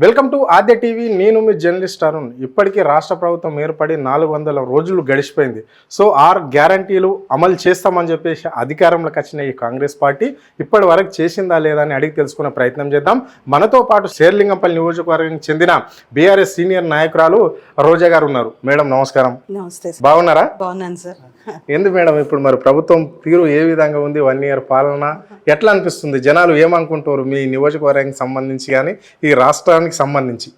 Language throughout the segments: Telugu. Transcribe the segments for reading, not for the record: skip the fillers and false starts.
Welcome to Aadya TV. నేను మీ జర్నలిస్ట్ అరుణ్. ఇప్పటికీ రాష్ట్ర ప్రభుత్వం ఏర్పడి 400 రోజులు గడిచిపోయింది. సో 6 గ్యారంటీలు అమలు చేస్తామని చెప్పేసి అధికారంలోకి వచ్చిన ఈ కాంగ్రెస్ పార్టీ ఇప్పటి వరకు చేసిందా లేదా అని అడిగి తెలుసుకునే ప్రయత్నం చేద్దాం. మనతో పాటు శేర్లింగంపల్లి నియోజకవర్గానికి చెందిన బీఆర్ఎస్ సీనియర్ నాయకురాలు రోజా గారు ఉన్నారు. మేడం నమస్కారం. నమస్తే. బాగున్నారా? బాగున్నాను సార్. ఎందుకు మేడం ఇప్పుడు మరి ప్రభుత్వం తీరు ఏ విధంగా ఉంది? 1 ఇయర్ పాలన ఎట్లా అనిపిస్తుంది? జనాలు ఏమనుకుంటారు మీ నియోజకవర్గానికి సంబంధించి కానీ ఈ రాష్ట్రానికి సంబంధించి?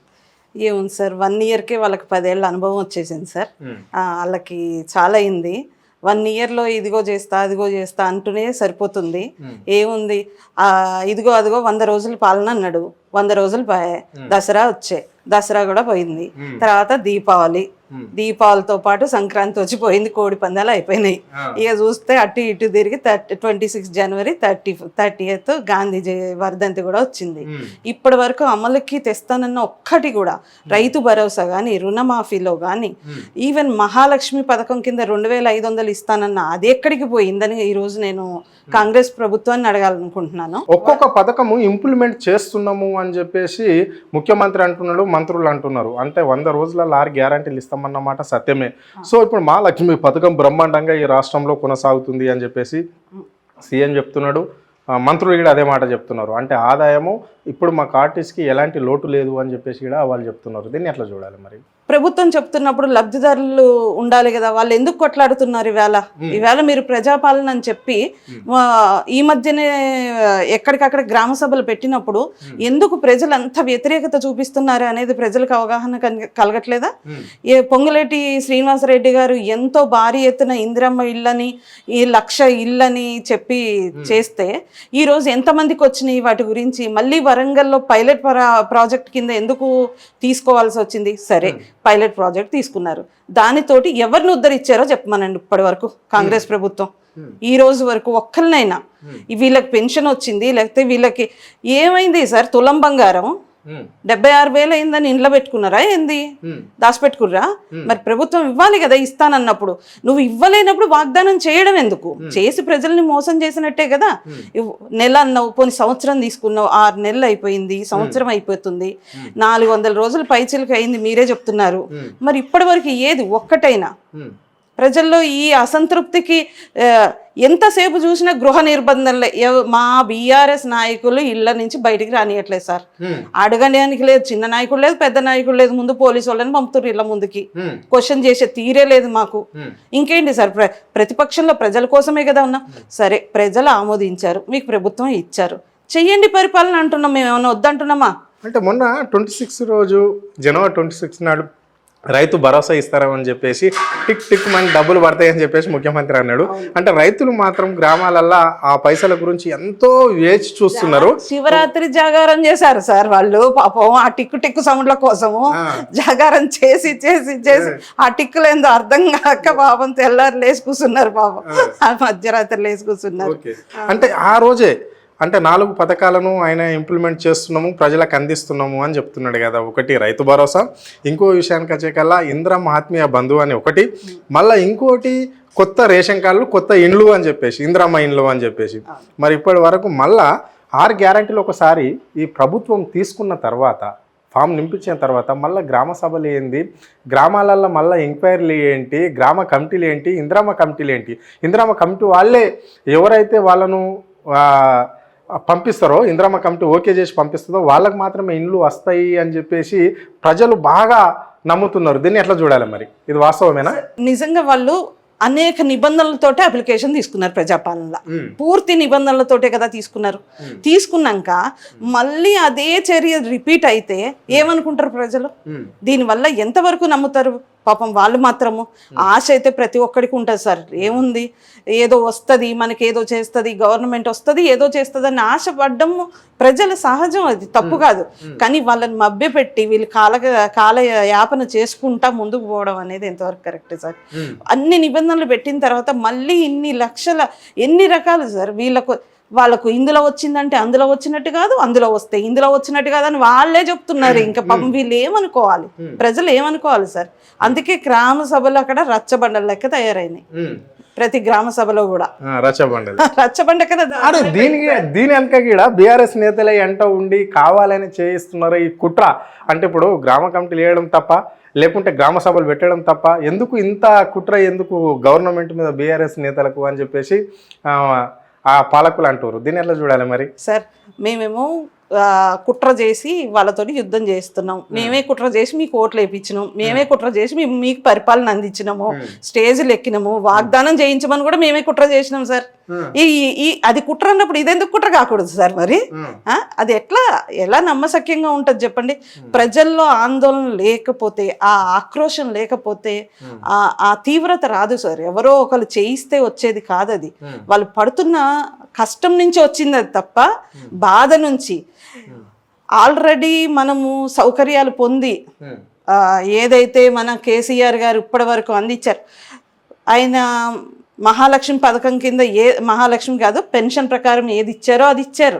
ఏముంది సార్, 1 ఇయర్కే వాళ్ళకి 10 ఏళ్ళ అనుభవం వచ్చేసింది సార్. వాళ్ళకి చాలా అయింది. 1 ఇయర్లో ఇదిగో చేస్తా అదిగో చేస్తా అంటూనే సరిపోతుంది. ఏముంది, ఇదిగో అదిగో 100 రోజుల పాలన అన్నాడు, 100 రోజులు పోయాయి. దసరా వచ్చాయి, దసరా కూడా పోయింది. తర్వాత దీపావళితో పాటు సంక్రాంతి వచ్చిపోయింది, కోడి పందాలు అయిపోయినాయి. ఇక చూస్తే అటు ఇటు తిరిగి 26 జనవరి 30th గాంధీ వర్ధంతి కూడా వచ్చింది. ఇప్పటి వరకు అమలుకి తెస్తానన్న ఒక్కటి కూడా, రైతు భరోసా కానీ, రుణమాఫీలో కానీ, ఈవెన్ మహాలక్ష్మి పథకం కింద 2500 ఇస్తానన్న అది ఎక్కడికి పోయిందని ఈరోజు నేను కాంగ్రెస్ ప్రభుత్వాన్ని అడగాలనుకుంటున్నాను. ఒక్కొక్క పథకము ఇంప్లిమెంట్ చేస్తున్నాము అని చెప్పేసి ముఖ్యమంత్రి అంటున్నాడు, మంత్రులు అంటున్నారు. అంటే 100 రోజులలో 6 గ్యారంటీలు ఇస్తామన్నమాట సత్యమే. సో ఇప్పుడు మహాలక్ష్మి పథకం బ్రహ్మాండంగా ఈ రాష్ట్రంలో కొనసాగుతుంది అని చెప్పేసి సీఎం చెప్తున్నాడు, మంత్రులు కూడా అదే మాట చెప్తున్నారు. అంటే ఆదాయము ఇప్పుడు మాకు ఆర్టిస్ట్కి ఎలాంటి లోటు లేదు అని చెప్పేసి కూడా వాళ్ళు చెప్తున్నారు. దీన్ని ఎట్లా చూడాలి మరి? ప్రభుత్వం చెప్తున్నప్పుడు లబ్ధిదారులు ఉండాలి కదా, వాళ్ళు ఎందుకు కొట్లాడుతున్నారు? ఈవేళ మీరు ప్రజాపాలన అని చెప్పి ఈ మధ్యనే ఎక్కడికక్కడ గ్రామ సభలు పెట్టినప్పుడు ఎందుకు ప్రజలు అంత వ్యతిరేకత చూపిస్తున్నారు అనేది ప్రజలకు అవగాహన కలగట్లేదా? పొంగులేటి శ్రీనివాసరెడ్డి గారు ఎంతో భారీ ఎత్తున ఇందిరమ్మ ఇళ్ళని, ఈ 1,00,000 ఇళ్ళని చెప్పి చేస్తే ఈరోజు ఎంతమందికి వచ్చినాయి? వాటి గురించి మళ్ళీ వరంగల్లో పైలట్ ప్రాజెక్ట్ కింద ఎందుకు తీసుకోవాల్సి వచ్చింది? సరే, పైలట్ ప్రాజెక్ట్ తీసుకున్నారు, దానితోటి ఎవరిని ఉద్ధరించారో చెప్పమనండి. ఇప్పటి వరకు కాంగ్రెస్ ప్రభుత్వం ఈ రోజు వరకు ఒక్కరినైనా వీళ్ళకి పెన్షన్ వచ్చింది, లేకపోతే వీళ్ళకి ఏమైంది సార్? తులం బంగారం 76,000 అయిందని ఇంట్లో పెట్టుకున్నారా? ఏంది దాచిపెట్టుకుర్రా? మరి ప్రభుత్వం ఇవ్వాలి కదా, ఇస్తానన్నప్పుడు. నువ్వు ఇవ్వలేనప్పుడు వాగ్దానం చేయడం ఎందుకు? చేసి ప్రజల్ని మోసం చేసినట్టే కదా. నెల అన్నావు, పోనీ సంవత్సరం తీసుకున్నావు, 6 నెలలు అయిపోయింది, సంవత్సరం అయిపోతుంది, 400 రోజులు పైచిలకి అయింది, మీరే చెప్తున్నారు. మరి ఇప్పటి వరకు ఏది ఒక్కటైనా ప్రజల్లో ఈ అసంతృప్తికి ఎంతసేపు చూసినా గృహ నిర్బంధంలే. మా బీఆర్ఎస్ నాయకులు ఇళ్ల నుంచి బయటికి రానియట్లేదు సార్. అడగడానికి లేదు, చిన్న నాయకుడు లేదు, పెద్ద నాయకుడు లేదు, ముందు పోలీసు వాళ్ళని పంపుతున్నారు ఇళ్ల ముందుకి. క్వశ్చన్ చేసే తీరే లేదు మాకు. ఇంకేంటి సార్, ప్రతిపక్షంలో ప్రజల కోసమే కదా ఉన్నాం. సరే, ప్రజలు ఆమోదించారు, మీకు ప్రభుత్వం ఇచ్చారు, చెయ్యండి పరిపాలన అంటున్నాం. మేము ఏమైనా వద్దంటున్నామా? అంటే మొన్న 26 రోజు జనవరి 26 నాడు రైతు భరోసా ఇస్తారని చెప్పేసి టిక్ టిక్ మని డబ్బులు పడతాయని చెప్పేసి ముఖ్యమంత్రి అన్నాడు. అంటే రైతులు మాత్రం గ్రామాలల్లో ఆ పైసల గురించి ఎంతో వేచి చూస్తున్నారు. శివరాత్రి జాగారం చేశారు సార్ వాళ్ళు. పాపం ఆ టిక్కు సౌండ్ల కోసము జాగారం చేసి చేసి చేసి ఆ టిక్కులు ఏందో అర్థం కాక పాపం తెల్లారు లేచి కూర్చున్నారు, పాపం మధ్యరాత్రి లేచి కూర్చున్నారు. అంటే ఆ రోజే అంటే 4 పథకాలను ఆయన ఇంప్లిమెంట్ చేస్తున్నాము, ప్రజలకు అందిస్తున్నాము అని చెప్తున్నాడు కదా. ఒకటి రైతు భరోసా, ఇంకో విషయానికి వచ్చేకల్లా ఇందిరమ్మ ఆత్మీయ బంధువు అని ఒకటి, మళ్ళీ ఇంకోటి కొత్త రేషన్ కార్డులు, కొత్త ఇండ్లు అని చెప్పేసి, ఇందిరమ్మ ఇండ్లు అని చెప్పేసి. మరి ఇప్పటి వరకు మళ్ళా 6 గ్యారంటీలు ఒకసారి ఈ ప్రభుత్వం తీసుకున్న తర్వాత, ఫామ్ నింపించిన తర్వాత మళ్ళీ గ్రామ సభలు ఏంటి, గ్రామాలలో మళ్ళీ ఎంక్వైరీలు ఏంటి, గ్రామ కమిటీలు ఏంటి, ఇందిరమ్మ కమిటీలు ఏంటి? ఇందిరమ్మ కమిటీ వాళ్ళే ఎవరైతే వాళ్ళను పంపిస్తారో, ఇందిరమ్మ కమిటీ ఓకే చేసి పంపిస్తుందో వాళ్ళకి మాత్రమే ఇండ్లు వస్తాయి అని చెప్పేసి ప్రజలు బాగా నమ్ముతున్నారు. దీన్ని ఎట్లా చూడాలి మరి? ఇది వాస్తవమేనా? నిజంగా వాళ్ళు అనేక నిబంధనలతోటే అప్లికేషన్ తీసుకున్నారు. ప్రజాపాలనలో పూర్తి నిబంధనలతోటే కదా తీసుకున్నారు. తీసుకున్నాక మళ్ళీ అదే చర్య రిపీట్ అయితే ఏమనుకుంటారు ప్రజలు? దీనివల్ల ఎంతవరకు నమ్ముతారు? పాపం వాళ్ళు మాత్రము ఆశ అయితే ప్రతి ఒక్కడికి ఉంటుంది సార్. ఏముంది, ఏదో వస్తుంది, మనకి ఏదో చేస్తుంది, గవర్నమెంట్ వస్తుంది, ఏదో చేస్తుంది అని ఆశపడ్డము ప్రజల సహజం, అది తప్పు కాదు. కానీ వాళ్ళని మభ్యపెట్టి వీళ్ళు కాల యాపన చేసుకుంటా ముందుకు పోవడం అనేది ఎంతవరకు కరెక్ట్ సార్? అన్ని నిబంధనలు పెట్టిన తర్వాత మళ్ళీ ఇన్ని లక్షల ఎన్ని రకాలు సార్? వాళ్ళకు ఇందులో వచ్చిందంటే అందులో వచ్చినట్టు కాదు, అందులో వస్తే ఇందులో వచ్చినట్టు కాదు అని వాళ్ళే చెప్తున్నారు. ఇంకా పాపం వీళ్ళు ఏమనుకోవాలి, ప్రజలు ఏమనుకోవాలి సార్? అందుకే గ్రామ సభలు అక్కడ రచ్చబండల లెక్క తయారైనాయి. ప్రతి గ్రామ సభలో కూడా రచ్చబండలు రచ్చబండ కదా అరే దీని వెనక కూడా బీఆర్ఎస్ నేతలే ఎంట ఉండి కావాలని చేయిస్తున్నారు ఈ కుట్ర. అంటే ఇప్పుడు గ్రామ కమిటీలు వేయడం తప్ప, లేకుంటే గ్రామ సభలు పెట్టడం తప్ప, ఎందుకు ఇంత కుట్ర, ఎందుకు గవర్నమెంట్ మీద బీఆర్ఎస్ నేతలకు అని చెప్పేసి ఆ పాలకులు అంటారు. దీన్ని ఎట్లా చూడాలి మరి? సార్ మేమేమో కుట్ర చేసి వాళ్ళతో యుద్ధం చేస్తున్నాం, మేమే కుట్ర చేసి మీకు ఓట్లు వేయించినాం, మేమే కుట్ర చేసి మీకు పరిపాలన అందించినాము, స్టేజ్లు ఎక్కినాము, వాగ్దానం చేయించమని కూడా మేమే కుట్ర చేసినాం సార్. ఈ అది కుట్ర అన్నప్పుడు ఇదెందుకు కుట్ర కాకూడదు సార్? మరి అది ఎలా నమ్మశక్యంగా ఉంటుంది చెప్పండి? ప్రజల్లో ఆందోళన లేకపోతే, ఆ ఆక్రోశం లేకపోతే ఆ తీవ్రత రాదు సార్. ఎవరో ఒకరు చేయిస్తే వచ్చేది కాదు అది. వాళ్ళు పడుతున్న కష్టం నుంచి వచ్చింది అది తప్ప బాధ నుంచి. ఆల్రెడీ మనము సౌకర్యాలు పొంది ఏదైతే మన కేసీఆర్ గారు ఇప్పటి వరకు అందించారు, ఆయన మహాలక్ష్మి పథకం కింద మహాలక్ష్మి కాదు, పెన్షన్ ప్రకారం ఏది ఇచ్చారో అది ఇచ్చారు.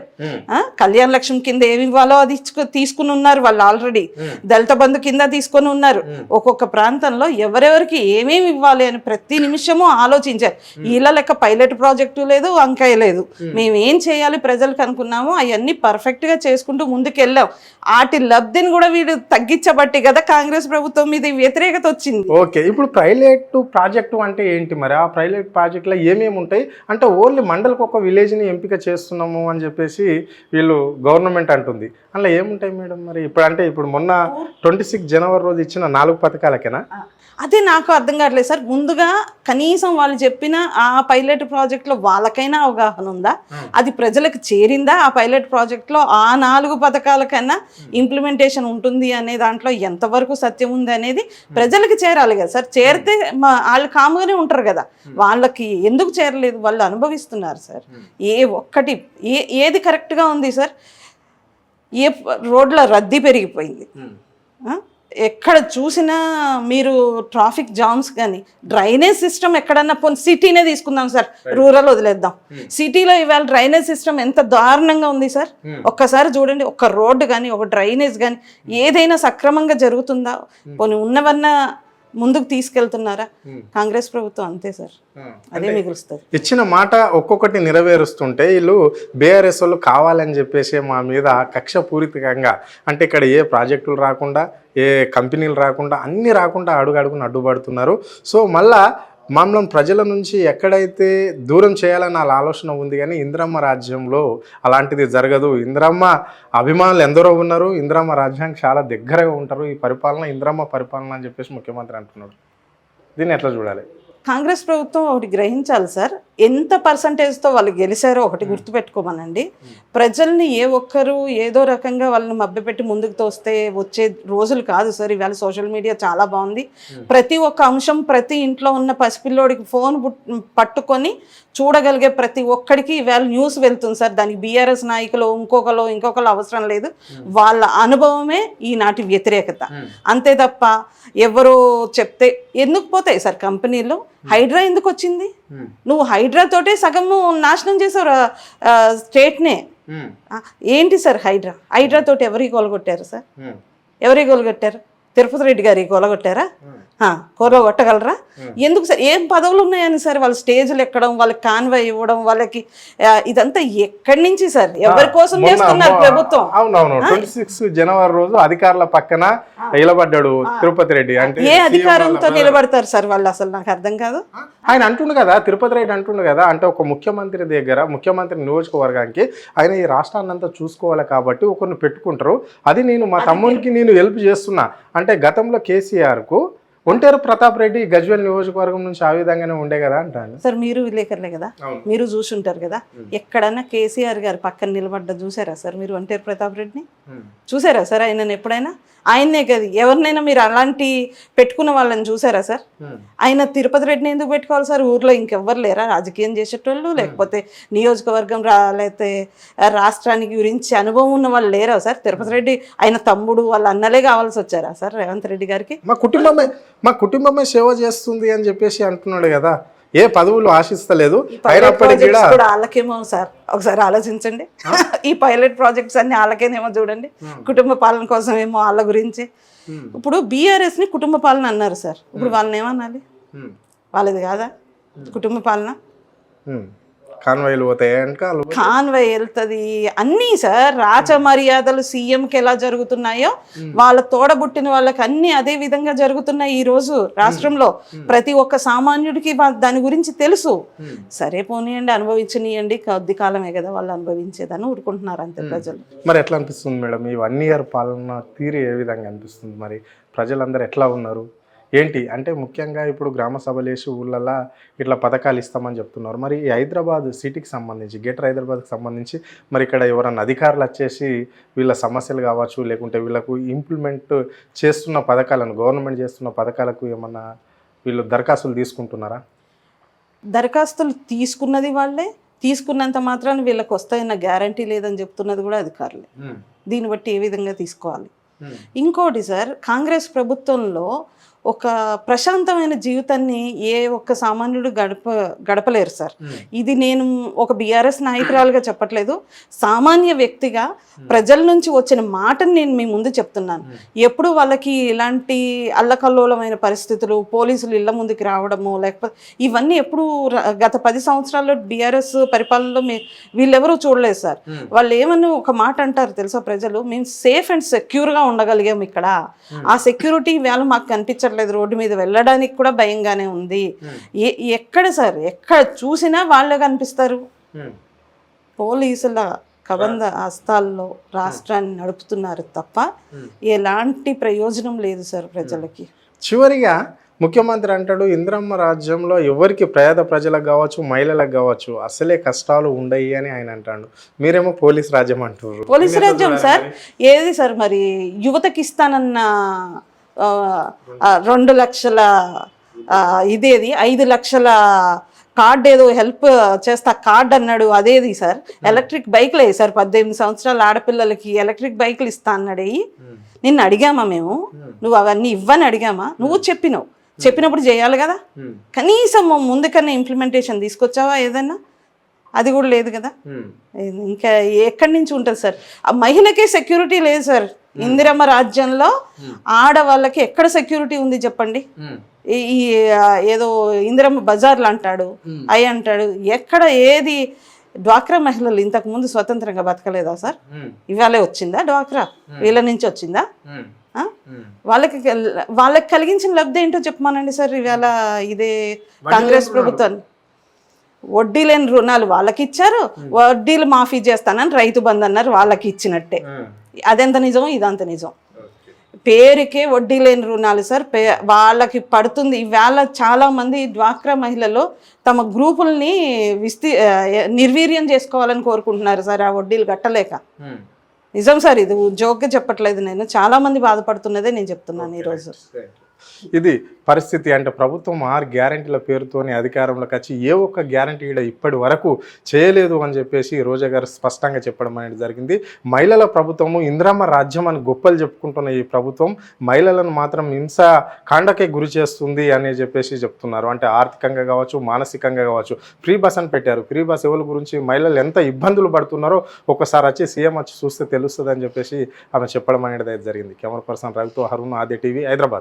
కళ్యాణ లక్ష్మి కింద ఏమి ఇవ్వాలో అది తీసుకుని ఉన్నారు వాళ్ళు. ఆల్రెడీ దళిత బంధు కింద తీసుకొని ఉన్నారు. ఒక్కొక్క ప్రాంతంలో ఎవరెవరికి ఏమేమి ఇవ్వాలి అని ప్రతి నిమిషము ఆలోచించారు. ఇలా లెక్క పైలట్ ప్రాజెక్టు లేదు, వంకాయ లేదు. మేము ఏం చేయాలి ప్రజలకు అనుకున్నామో అవన్నీ పర్ఫెక్ట్ గా చేసుకుంటూ ముందుకెళ్ళాం. వాటి లబ్ధిని కూడా వీడు తగ్గించబట్టి కదా కాంగ్రెస్ ప్రభుత్వం మీద వ్యతిరేకత వచ్చింది. ఓకే, ఇప్పుడు పైలట్ ప్రాజెక్టు అంటే ఏంటి మరి? ఆ పైలట్ ప్రాజెక్ట్లో ఏమేమి ఉంటాయి అంటే ఓన్లీ మండలికి ఒక విలేజ్ని ఎంపిక చేస్తున్నాము అని చెప్పేసి వీళ్ళు గవర్నమెంట్ అంటుంది. అందులో ఏముంటాయి మేడం మరి? ఇప్పుడు మొన్న 26 జనవరి రోజు ఇచ్చిన 4 పథకాలకేనా? అదే నాకు అర్థం కావట్లేదు సార్. ముందుగా కనీసం వాళ్ళు చెప్పిన ఆ పైలట్ ప్రాజెక్ట్లో వాళ్ళకైనా అవగాహన ఉందా? అది ప్రజలకు చేరిందా? ఆ పైలట్ ప్రాజెక్ట్లో ఆ 4 పథకాలకైనా ఇంప్లిమెంటేషన్ ఉంటుంది అనే దాంట్లో ఎంతవరకు సత్యం ఉంది అనేది ప్రజలకు చేరాలి కదా సార్. చేరితే వాళ్ళు కాముగానే ఉంటారు కదా. వాళ్ళకి ఎందుకు చేరలేదు? వాళ్ళు అనుభవిస్తున్నారు సార్. ఏది కరెక్ట్గా ఉంది సార్? రోడ్ల రద్దీ పెరిగిపోయింది. ఎక్కడ చూసినా మీరు ట్రాఫిక్ జామ్స్ కానీ, డ్రైనేజ్ సిస్టమ్ ఎక్కడన్నా సిటీనే తీసుకుందాం సార్, రూరల్ వదిలేద్దాం. సిటీలో ఇవాళ డ్రైనేజ్ సిస్టమ్ ఎంత దారుణంగా ఉంది సార్. ఒక్కసారి చూడండి, ఒక రోడ్డు కానీ ఒక డ్రైనేజ్ కానీ ఏదైనా సక్రమంగా జరుగుతుందా? పోనీ ఉన్నవన్నా ముందుకు తీసుకెళ్తున్నారా? కాంగ్రెస్ ప్రభుత్వం అంతే సార్, అదే మిగులుస్తుంది. ఇచ్చిన మాట ఒక్కొక్కటి నెరవేరుస్తుంటే వీళ్ళు బీఆర్ఎస్ వాళ్ళు కావాలని చెప్పేసి మా మీద కక్షపూరితంగా, అంటే ఇక్కడ ఏ ప్రాజెక్టులు రాకుండా, ఏ కంపెనీలు రాకుండా, అన్నీ రాకుండా అడుగున అడ్డుపడుతున్నారు. సో మళ్ళా మమ్మల్ని ప్రజల నుంచి ఎక్కడైతే దూరం చేయాలని వాళ్ళ ఆలోచన ఉంది, కానీ ఇందిరమ్మ రాజ్యంలో అలాంటిది జరగదు. ఇందిరమ్మ అభిమానులు ఎందరో ఉన్నారు, ఇందిరమ్మ రాజ్యానికి చాలా దగ్గరగా ఉంటారు. ఈ పరిపాలన ఇందిరమ్మ పరిపాలన అని చెప్పేసి ముఖ్యమంత్రి అంటున్నాడు. దీన్ని ఎట్లా చూడాలి? కాంగ్రెస్ ప్రభుత్వం ఒకటి గ్రహించాలి సార్, ఎంత పర్సంటేజ్తో వాళ్ళు గెలిచారో ఒకటి గుర్తుపెట్టుకోమనండి. ప్రజల్ని ఏ ఒక్కరు ఏదో రకంగా వాళ్ళని మభ్యపెట్టి ముందుకు తోస్తే వచ్చే రోజులు కాదు సార్. ఇవాళ సోషల్ మీడియా చాలా బాగుంది. ప్రతి ఒక్క అంశం ప్రతి ఇంట్లో ఉన్న పసిపిల్లోడికి ఫోన్ పట్టుకొని చూడగలిగే ప్రతి ఒక్కడికి ఇవాళ న్యూస్ వెళ్తుంది సార్. దానికి బీఆర్ఎస్ నాయకులు ఇంకొకరు అవసరం లేదు. వాళ్ళ అనుభవమే ఈనాటి వ్యతిరేకత. అంతే తప్ప ఎవరో చెప్తే ఎందుకు పోతాయి సార్ కంపెనీలు? హైడ్రా ఎందుకు వచ్చింది? నువ్వు హైడ్రా తోటే సగము నాశనం చేసావు స్టేట్నే. ఏంటి సార్ హైడ్రా తోటి ఎవరికి కొలగొట్టారు సార్? ఎవరికి కొలగొట్టారు? తిరుపతి రెడ్డి గారికి కొలగొట్టారా? కొలగొట్టగలరా? ఎందుకు సార్? ఏం పదవులు ఉన్నాయని సార్ వాళ్ళు స్టేజ్లు ఎక్కడం, వాళ్ళకి కాన్వాయ్ ఇవ్వడం, వాళ్ళకి ఇదంతా ఎక్కడి నుంచి సార్? ఎవరి కోసం చేస్తున్నారు ప్రభుత్వం? అవునవును, 26 జనవరి రోజు అధికారుల పక్కన నిలబడ్డాడు తిరుపతి రెడ్డి. అంటే ఏ అధికారంతో నిలబడతారు సార్ వాళ్ళు? అసలు నాకు అర్థం కాదు. ఆయన అంటుండు కదా, తిరుపతి రెడ్డి అంటుండు కదా, అంటే ఒక ముఖ్యమంత్రి దగ్గర, ముఖ్యమంత్రి నియోజకవర్గానికి ఆయన ఈ రాష్ట్రాన్ని అంతా చూసుకోవాలి కాబట్టి ఒకరిని పెట్టుకుంటారు. అది నేను మా తమ్మునికి నేను హెల్ప్ చేస్తున్నా అంటే గతంలో కేసీఆర్కు ఒంటేరు ప్రతాప్ రెడ్డి గజ్వేల్ నియోజకవర్గం నుంచి ఆ విధంగానే ఉండే కదా అంటాను సార్. మీరు విలేకరులే కదా, మీరు చూసుంటారు కదా. ఎక్కడన్నా కేసీఆర్ గారు పక్కన నిలబడ్డ చూసారా సార్ మీరు ఒంటేరు ప్రతాప్ రెడ్డిని? చూసారా సార్ ఆయనను ఎప్పుడైనా? ఆయన్నే కదా, ఎవరినైనా మీరు అలాంటి పెట్టుకున్న వాళ్ళని చూసారా సార్? ఆయన తిరుపతి రెడ్డిని ఎందుకు పెట్టుకోవాలి సార్? ఊర్లో ఇంకెవ్వరు లేరా రాజకీయం చేసేటోళ్ళు? లేకపోతే నియోజకవర్గం లేకపోతే రాష్ట్రానికి గురించి అనుభవం ఉన్న వాళ్ళు లేరా సార్? తిరుపతి రెడ్డి ఆయన తమ్ముడు వాళ్ళ అన్నలే కావాల్సి వచ్చారా సార్ రేవంత్ రెడ్డి గారికి? మా కుటుంబమే సేవ చేస్తుంది అని చెప్పేసి అంటున్నాడు కదా. ఏ పదవులు ఆశిస్తలేదు. అయినప్పటికీ కూడా వాళ్ళకేమో సార్, ఒకసారి ఆలోచించండి. ఈ పైలట్ ప్రాజెక్ట్స్ అన్ని వాళ్ళకేనేమో చూడండి. కుటుంబ పాలన కోసం ఏమో వాళ్ళ గురించి. ఇప్పుడు బీఆర్ఎస్ ని కుటుంబ పాలన అన్నారు సార్. ఇప్పుడు వాళ్ళని ఏమనాలి? వాళ్ళది కాదా? కుటుంబ పాలన కాన్వాయిలు పోతాయి వెనకాల కాన్వే వెళ్తుంది అన్నీ సార్ రాచ మర్యాదలు సీఎంకి ఎలా జరుగుతున్నాయో వాళ్ళ తోడబుట్టిన వాళ్ళకి అన్ని అదే విధంగా జరుగుతున్నాయి ఈ రోజు రాష్ట్రంలో. ప్రతి ఒక్క సామాన్యుడికి దాని గురించి తెలుసు. సరే పోనీయండి, అనుభవించనీయండి, కొద్ది కాలమే కదా వాళ్ళు అనుభవించేదని ఊరుకుంటున్నారు అంతే ప్రజలు. మరి ఎట్లా అనిపిస్తుంది మేడం ఈ 1 year పాలన తీరు ఏ విధంగా అనిపిస్తుంది? మరి ప్రజలందరూ ఎట్లా ఉన్నారు ఏంటి అంటే ముఖ్యంగా ఇప్పుడు గ్రామ సభలు వేసి ఊళ్ళల్లో ఇట్లా పథకాలు ఇస్తామని చెప్తున్నారు. మరి ఈ హైదరాబాద్ సిటీకి సంబంధించి గ్రేటర్ హైదరాబాద్కి సంబంధించి మరి ఇక్కడ ఎవరన్నా అధికారులు వచ్చేసి వీళ్ళ సమస్యలు కావచ్చు లేకుంటే వీళ్ళకు ఇంప్లిమెంట్ చేస్తున్న పథకాలను గవర్నమెంట్ చేస్తున్న పథకాలకు ఏమన్నా వీళ్ళు దరఖాస్తులు తీసుకుంటున్నారా? దరఖాస్తులు తీసుకున్నది వాళ్ళే, తీసుకున్నంత మాత్రాన వీళ్ళకి వస్తాయన్న గ్యారంటీ లేదని చెప్తున్నది కూడా అధికారులే. దీన్ని బట్టి ఏ విధంగా తీసుకోవాలి? ఇంకోటి సార్, కాంగ్రెస్ ప్రభుత్వంలో ఒక ప్రశాంతమైన జీవితాన్ని ఏ ఒక్క సామాన్యుడు గడపలేరు సార్. ఇది నేను ఒక బీఆర్ఎస్ నాయకురాలుగా చెప్పట్లేదు, సామాన్య వ్యక్తిగా ప్రజల నుంచి వచ్చిన మాటను నేను మీ ముందు చెప్తున్నాను. ఎప్పుడు వాళ్ళకి ఇలాంటి అల్లకల్లోలమైన పరిస్థితులు, పోలీసులు ఇళ్ల ముందుకు రావడము, లేకపోతే ఇవన్నీ ఎప్పుడు గత 10 సంవత్సరాల్లో బీఆర్ఎస్ పరిపాలనలో వీళ్ళెవరూ చూడలేదు సార్. వాళ్ళు ఏమని ఒక మాట అంటారు తెలుసా ప్రజలు, మేము సేఫ్ అండ్ సెక్యూర్గా ఉండగలిగాం ఇక్కడ, ఆ సెక్యూరిటీ వేళ మాకు కనిపించట్లేదు, రోడ్డు మీద వెళ్ళడానికి కూడా భయంగానే ఉంది. ఎక్కడ సార్ ఎక్కడ చూసినా వాళ్ళే కనిపిస్తారు. పోలీసుల కబంధ హస్తాల్లో రాష్ట్రాన్ని నడుపుతున్నారు తప్ప ఎలాంటి ప్రయోజనం లేదు సార్ ప్రజలకి. చివరిగా ముఖ్యమంత్రి అంటాడు ఇందిరమ్మ రాజ్యంలో ఎవరికి పేద ప్రజలకు కావచ్చు మహిళలకు కావచ్చు అసలే కష్టాలు ఉండయి అని ఆయన అంటాడు. మీరేమో పోలీస్ రాజ్యం అంటారు. పోలీస్ రాజ్యం సార్ ఏది సార్? మరి యువతకి ఇస్తానన్న 2 లక్షల ఇదేది 5 లక్షల కార్డ్ ఏదో హెల్ప్ చేస్తా కార్డ్ అన్నాడు, అదేది సార్? ఎలక్ట్రిక్ బైక్లు సార్ 18 సంవత్సరాల ఆడపిల్లలకి ఎలక్ట్రిక్ బైక్లు ఇస్తా అన్నాడు. నిన్ను అడిగామా మేము? నువ్వు అవన్నీ ఇవ్వని అడిగామా? నువ్వు చెప్పినప్పుడు చేయాలి కదా, కనీసం ముందుకన్నా ఇంప్లిమెంటేషన్ తీసుకొచ్చావా ఏదన్నా? అది కూడా లేదు కదా. ఇంకా ఎక్కడి నుంచి ఉంటుంది సార్? ఆ మహిళకే సెక్యూరిటీ లేదు సార్ ఇందిరమ్మ రాజ్యంలో. ఆడవాళ్ళకి ఎక్కడ సెక్యూరిటీ ఉంది చెప్పండి? ఈ ఏదో ఇందిరమ్మ బజార్లు అంటాడు, అవి అంటాడు, ఎక్కడ ఏది? డ్వాక్రా మహిళలు ఇంతకు ముందు స్వతంత్రంగా బతకలేదా సార్? ఇవాళే వచ్చిందా డ్వాక్రా? వీళ్ళ నుంచి వచ్చిందా? వాళ్ళకి కలిగించిన లబ్ధి ఏంటో చెప్పమానండి సార్. ఇవాళ ఇదే కాంగ్రెస్ ప్రభుత్వాన్ని వడ్డీ లేని రుణాలు వాళ్ళకి ఇచ్చారు, వడ్డీలు మాఫీ చేస్తానని రైతు బంధు అన్నారు, వాళ్ళకి ఇచ్చినట్టే. అదెంత నిజం, ఇదంత నిజం. పేరుకే వడ్డీ లేని రుణాలు సార్, వాళ్ళకి పడుతుంది. ఈవేళ చాలామంది డ్వాక్రా మహిళలు తమ గ్రూపుల్ని నిర్వీర్యం చేసుకోవాలని కోరుకుంటున్నారు సార్, ఆ వడ్డీలు కట్టలేక. నిజం సార్, ఇది జోక్గా చెప్పట్లేదు నేను, చాలామంది బాధపడుతున్నదే నేను చెప్తున్నాను ఈరోజు. ఇది పరిస్థితి. అంటే ప్రభుత్వం 6 గ్యారంటీల పేరుతోని అధికారంలోకి వచ్చి ఏ ఒక్క గ్యారంటీ కూడా ఇప్పటి వరకు చేయలేదు అని చెప్పేసి రోజా గారు స్పష్టంగా చెప్పడం అనేది జరిగింది. మహిళల ప్రభుత్వము ఇందిరమ్మ రాజ్యం అని గొప్పలు చెప్పుకుంటున్న ఈ ప్రభుత్వం మహిళలను మాత్రం హింస కాండకే గురి చేస్తుంది అని చెప్పేసి చెప్తున్నారు. అంటే ఆర్థికంగా కావచ్చు, మానసికంగా కావచ్చు. ఫ్రీ బస్ అని పెట్టారు. ఫ్రీ బస్ ఎవరి గురించి? మహిళలు ఎంత ఇబ్బందులు పడుతున్నారో ఒక్కసారి వచ్చి సీఎం వచ్చి చూస్తే తెలుస్తుంది అని చెప్పేసి ఆమె చెప్పడం అనేది జరిగింది. కెమెరా పర్సన్ రవితో, అరుణ్, ఆద్య టీవీ, హైదరాబాద్.